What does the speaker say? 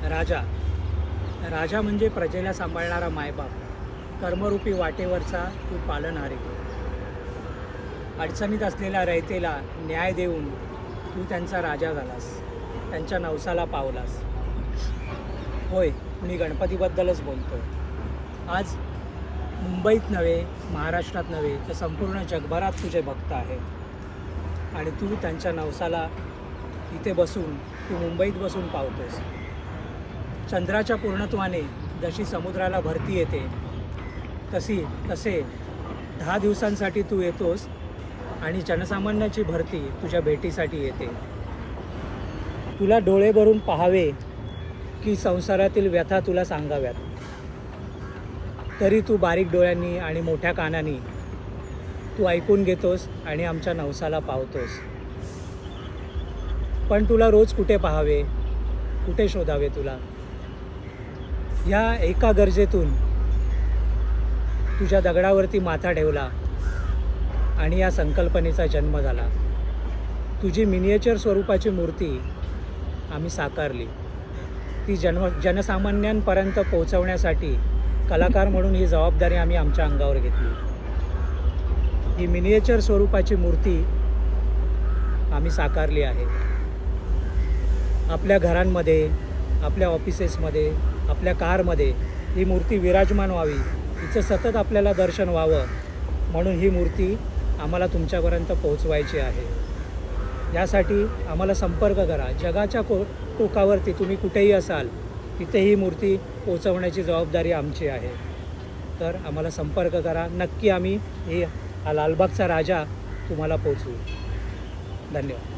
राजा राजा म्हणजे प्रजेला सांभाळणारा मायबाप, कर्मरूपी वाटेवरचा तू पालनहारी। अडचणीत असलेल्या रयतेला न्याय देऊन तू त्यांचा राजा झालास, त्यांच्या नवसाला पावलास। होय, मी गणपतीबद्दलच बोलतो। आज मुंबईत नव्हे, महाराष्ट्रात नव्हे, तर संपूर्ण जगभरात तुझे भक्त आहेत आणि तू त्यांच्या नवसाला इथे बसून, तू मुंबईत बसून पावतोस। चंद्राच्या पूर्णत्वाने जशी समुद्राला भरती येते तसे 10 दिवसांसाठी तू येतोस आणि जनसामान्याची भरती तुझ्या भेटीसाठी येते। तुला डोळे भरून पाहावे की संसारातील व्यथा तुला सांगाव्यात, तरी तू बारीक डोळ्यांनी आणि मोठ्या कानांनी तू ऐकून घेतोस आणि आमच्या नवसाला पावतोस। पण तुला रोज कुठे पाहावे, कुठे शोधावे तुला? ह्या एका गरजेतून तुझ्या दगडावरती माथा ठेवला आणि या संकल्पनेचा जन्म झाला। तुझी मिनिएचर स्वरूपाची मूर्ती आम्ही साकारली। ती जनसामान्यांपर्यंत पोहोचवण्यासाठी कलाकार म्हणून ही जबाबदारी आम्ही आमच्या अंगावर घेतली। ही मिनिएचर स्वरूपाची मूर्ती आम्ही साकारली आहे। आपल्या घरांमध्ये, आपल्या ऑफिसेसमध्ये, आपल्या कारमध्ये ही मूर्ती विराजमान व्हावी, तिचं सतत आपल्याला दर्शन व्हावं, म्हणून ही मूर्ती आम्हाला तुमच्यापर्यंत पोहोचवायची आहे। यासाठी आम्हाला संपर्क करा। जगाच्या टोकावरती तुम्ही कुठेही असाल, तिथे ही मूर्ती पोहोचवण्याची जबाबदारी आमची आहे। तर आम्हाला संपर्क करा, नक्की आम्ही हा लालबागचा राजा तुम्हाला पोहोचवू। धन्यवाद।